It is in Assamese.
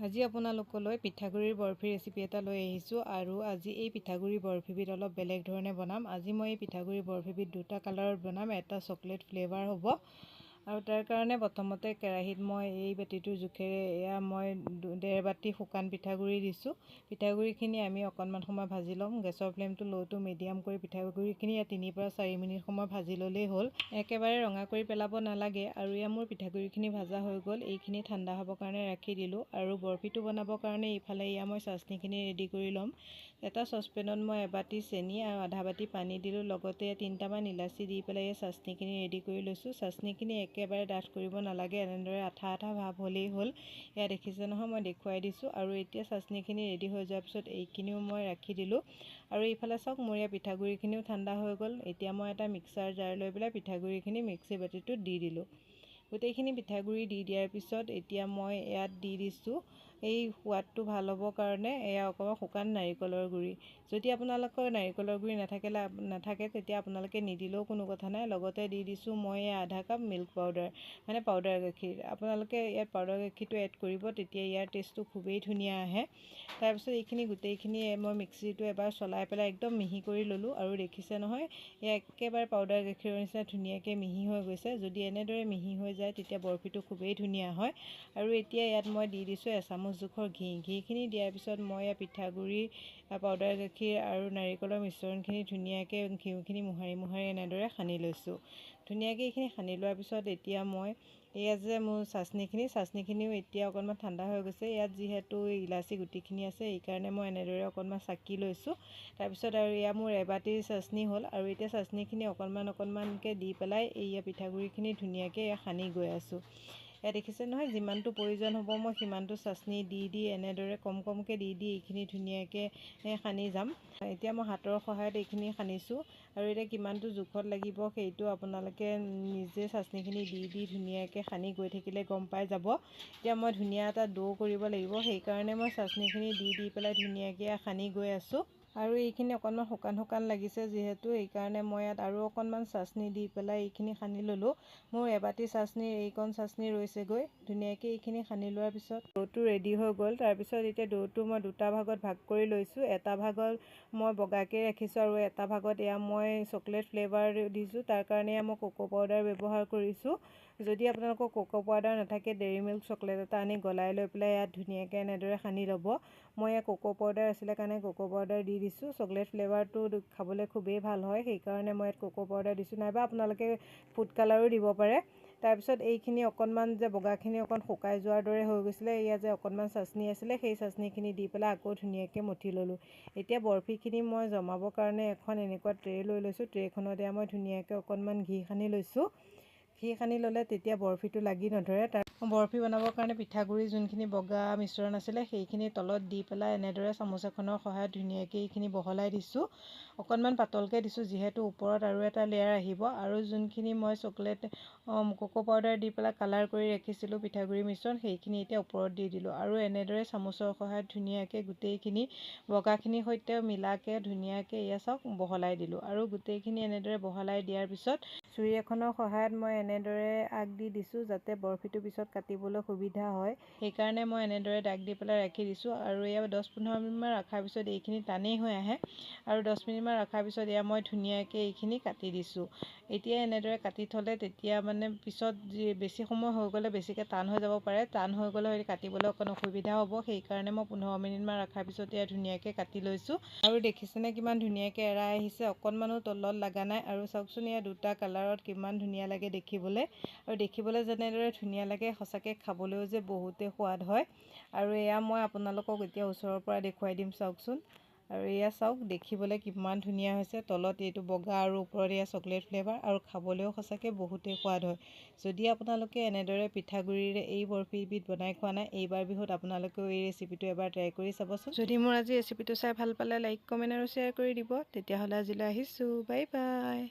আজি আপোনালোকলৈ পিঠাগুড়িৰ বৰফি ৰেচিপি এটা লৈ আহিছোঁ আৰু আজি এই পিঠাগুড়িৰ বৰফিবিধ অলপ বেলেগ ধৰণে বনাম। আজি মই এই পিঠাগুড়িৰ বৰফিবিধ দুটা কালাৰত বনাম, এটা চকলেট ফ্লেভাৰ হ'ব। আৰু তাৰ কাৰণে প্ৰথমতে কেৰাহীত মই এই বাতিটোৰ জোখেৰে এয়া মই 1.5 বাতি শুকান পিঠাগুড়ি দিছোঁ। পিঠাগুড়িখিনি আমি অকণমান সময় ভাজি ল'ম। গেছৰ ফ্লেমটো ল' টু মিডিয়াম কৰি পিঠাগুড়িখিনি 3 পৰা 4 মিনিট সময় ভাজি ল'লেই হ'ল। একেবাৰে ৰঙা কৰি পেলাব নালাগে। আৰু এয়া মোৰ পিঠাগুড়িখিনি ভাজা হৈ গ'ল। এইখিনি ঠাণ্ডা হ'বৰ কাৰণে ৰাখি দিলোঁ। আৰু বৰফিটো বনাবৰ কাৰণে এইফালে এয়া মই চাচনিখিনি ৰেডি কৰি ল'ম। এটা চচপেনত মই 1 বাতি চেনি আৰু আধা বাতি পানী দিলোঁ। লগতে 3টামান ইলাচি দি পেলাই এই চাচনিখিনি ৰেডি কৰি লৈছোঁ। চাচনিখিনি একেবাৰে ডাঠ কৰিব নালাগে, এনেদৰে আঠা আঠা ভাৱ হ'লেই হ'ল। এয়া দেখিছে নহয়, মই দেখুৱাই দিছোঁ। আৰু এতিয়া চাচনিখিনি ৰেডি হৈ যোৱাৰ পিছত এইখিনিও মই ৰাখি দিলোঁ। আৰু এইফালে চাওক, মোৰ ইয়াৰ পিঠাগুড়িখিনিও ঠাণ্ডা হৈ গ'ল। এতিয়া মই এটা মিক্সাৰ জাৰ লৈ পেলাই পিঠাগুড়িখিনি মিক্সি বাতিটোত দি দিলোঁ। গোটেইখিনি পিঠাগুড়ি দি দিয়াৰ পিছত এতিয়া মই ইয়াত দি দিছোঁ এই সোৱাদটো ভাল হ'বৰ কাৰণে এয়া অকণমান শুকান নাৰিকলৰ গুড়ি। যদি আপোনালোকৰ নাৰিকলৰ গুড়ি নাথাকে তেতিয়া আপোনালোকে নিদিলেও কোনো কথা নাই। লগতে দি দিছোঁ মই আধা কাপ মিল্ক পাউডাৰ, মানে পাউডাৰ গাখীৰ। আপোনালোকে ইয়াত পাউডাৰ গাখীৰটো এড কৰিব, তেতিয়া ইয়াৰ টেষ্টটো খুবেই ধুনীয়া আহে। তাৰপিছত এইখিনি গোটেইখিনি মই মিক্সিটো এবাৰ চলাই পেলাই একদম মিহি কৰি ল'লোঁ। আৰু দেখিছে নহয়, এয়া একেবাৰে পাউডাৰ গাখীৰৰ নিচিনা ধুনীয়াকৈ মিহি হৈ গৈছে। যদি এনেদৰে মিহি হৈ যায় তেতিয়া বৰফিটো খুবেই ধুনীয়া হয়। আৰু এতিয়া ইয়াত মই দি দিছোঁ এচামুচ জোখৰ ঘি। ঘিখিনি দিয়াৰ পিছত মই পিঠাগুড়ি, পাউডাৰ গাখীৰ আৰু নাৰিকলৰ মিশ্ৰণখিনি ধুনীয়াকৈ ঘিউখিনি মোহাৰি মোহাৰি এনেদৰে সানি লৈছোঁ। ধুনীয়াকৈ এইখিনি সানি লোৱাৰ পিছত এতিয়া মই এয়া যে মোৰ চাচনিখিনিও এতিয়া অকণমান ঠাণ্ডা হৈ গৈছে। ইয়াত যিহেতু ইলাচি গুটিখিনি আছে, এইকাৰণে মই এনেদৰে অকণমান চাকি লৈছোঁ। তাৰপিছত আৰু এয়া মোৰ 1 বাতিৰ চাচনি হ'ল। আৰু এতিয়া চাচনিখিনি অকণমানকৈ দি পেলাই এইয়া পিঠাগুড়িখিনি ধুনীয়াকৈ সানি গৈ আছোঁ। এয়া দেখিছে নহয়, যিমানটো প্ৰয়োজন হ'ব মই সিমানটো চাচনি দি এনেদৰে কমকৈ দি এইখিনি ধুনীয়াকৈ সানি যাম। এতিয়া মই হাতৰ সহায়ত এইখিনি সানিছোঁ। আৰু এতিয়া কিমানটো জোখত লাগিব সেইটো আপোনালোকে নিজে চাচনিখিনি দি ধুনীয়াকৈ সানি গৈ থাকিলে গম পাই যাব। এতিয়া মই ধুনীয়া এটা ডো কৰিব লাগিব, সেইকাৰণে মই চাচনিখিনি দি পেলাই ধুনীয়াকৈ সানি গৈ আছোঁ। আৰু এইখিনি অকণমান শুকান শুকান লাগিছে যিহেতু, এইকাৰণে মই ইয়াত আৰু অকণমান চাচনি দি পেলাই এইখিনি সানি ল'লোঁ। মোৰ 1 বাতি চাচনিৰ এইকণ চাচনি ৰৈছেগৈ। ধুনীয়াকৈ এইখিনি সানি লোৱাৰ পিছত ডোটো ৰেডি হৈ গ'ল। তাৰপিছত এতিয়া ডোটো মই দুটা ভাগত ভাগ কৰি লৈছোঁ। এটা ভাগত মই বগাকৈ ৰাখিছোঁ আৰু এটা ভাগত এয়া মই চকলেট ফ্লেভাৰ দিছোঁ। তাৰ কাৰণে মই কোকো পাউডাৰ ব্যৱহাৰ কৰিছোঁ। যদি আপোনালোকৰ কোকো পাউডাৰ নাথাকে, ডেইৰী মিল্ক চকলেট এটা আনি গলাই লৈ পেলাই ইয়াত ধুনীয়াকৈ এনেদৰে সানি ল'ব। মই ইয়াত কোকো পাউডাৰ আছিলে কাৰণে কোকো পাউডাৰ দি দিছোঁ। চকলেট ফ্লেভাৰটো খাবলৈ খুবেই ভাল হয়, সেইকাৰণে মই ইয়াত কোকো পাউডাৰ দিছোঁ। নাইবা আপোনালোকে ফুড কালাৰো দিব পাৰে। তাৰপিছত এইখিনি অকণমান যে বগাখিনি অকণ শুকাই যোৱাৰ দৰে হৈ গৈছিলে, এয়া যে অকণমান চাচনি আছিলে, সেই চাচনিখিনি দি পেলাই আকৌ ধুনীয়াকৈ মঠি ল'লোঁ। এতিয়া বৰফিখিনি মই জমাবৰ কাৰণে এখন এনেকুৱা ট্ৰে লৈ লৈছোঁ। ট্ৰেখনত এয়া মই ধুনীয়াকৈ অকণমান ঘি সানি লৈছোঁ। ঘি সানি ল'লে তেতিয়া বৰফিটো লাগি নধৰে। বৰফি বনাবৰ কাৰণে পিঠাগুড়ি যোনখিনি বগা মিশ্ৰণ আছিলে সেইখিনি তলত দি পেলাই এনেদৰে চামুচ এখনৰ সহায়ত ধুনীয়াকৈ এইখিনি বহলাই দিছোঁ। অকণমান পাতলকৈ দিছোঁ যিহেতু ওপৰত আৰু এটা লেয়াৰ আহিব। আৰু যোনখিনি মই চকলেট কোকো পাউডাৰ দি পেলাই কালাৰ কৰি ৰাখিছিলোঁ পিঠাগুড়ি মিশ্ৰণ, সেইখিনি এতিয়া ওপৰত দি দিলোঁ। আৰু এনেদৰে চামুচৰ সহায়ত ধুনীয়াকৈ গোটেইখিনি বগাখিনিৰ সৈতে মিলাকৈ ধুনীয়াকৈ এয়া চাওক বহলাই দিলোঁ। আৰু গোটেইখিনি এনেদৰে বহলাই দিয়াৰ পিছত চুৰি এখনৰ সহায়ত মই এনেদৰে আগ দি দিছোঁ যাতে বৰফিটো পিছত কাটিবলৈ সুবিধা হয়। সেইকাৰণে মই এনেদৰে দাগ দি পেলাই ৰাখি দিছোঁ। আৰু এয়া 10-15 মিনিটমান ৰখাৰ পিছত এইখিনি টানেই হৈ আহে। আৰু 10 মিনিটমান ৰখাৰ পিছত এয়া মই ধুনীয়াকৈ এইখিনি কাটি দিছোঁ। এতিয়া এনেদৰে কাটি থ'লে তেতিয়া মানে পিছত বেছি সময় হৈ গ'লে বেছিকৈ টান হৈ যাব পাৰে। টান হৈ গ'লে কাটিবলৈ অকণ অসুবিধা হ'ব। সেইকাৰণে মই 15 মিনিটমান ৰখাৰ পিছত এয়া ধুনীয়াকৈ কাটি লৈছোঁ। আৰু দেখিছেনে কিমান ধুনীয়াকৈ এৰাই আহিছে, অকণমানো তলত লগা নাই। আৰু চাওকচোন এয়া দুটা কালাৰত কিমান ধুনীয়া লাগে দেখিবলৈ। আৰু দেখিবলৈ যেনেদৰে ধুনীয়া লাগে, সঁচাকৈ খাবলৈও যে বহুতেই সোৱাদ হয়। আৰু এয়া মই আপোনালোকক এতিয়া ওচৰৰ পৰা দেখুৱাই দিম, চাওকচোন। আৰু এয়া চাওক দেখিবলৈ কিমান ধুনীয়া হৈছে, তলত এইটো বগা আৰু ওপৰত এয়া চকলেট ফ্লেভাৰ, আৰু খাবলৈও সঁচাকৈ বহুতেই সোৱাদ হয়। যদি আপোনালোকে এনেদৰে পিঠাগুড়িৰে এই বৰফিবিধ বনাই খোৱা নাই, এইবাৰ বিহুত আপোনালোকেও এই ৰেচিপিটো এবাৰ ট্ৰাই কৰি চাবচোন। যদি মোৰ আজি ৰেচিপিটো চাই ভাল পালে লাইক, কমেণ্ট আৰু শ্বেয়াৰ কৰি দিব। তেতিয়াহ'লে আজিলৈ আহিছোঁ, বাই বাই।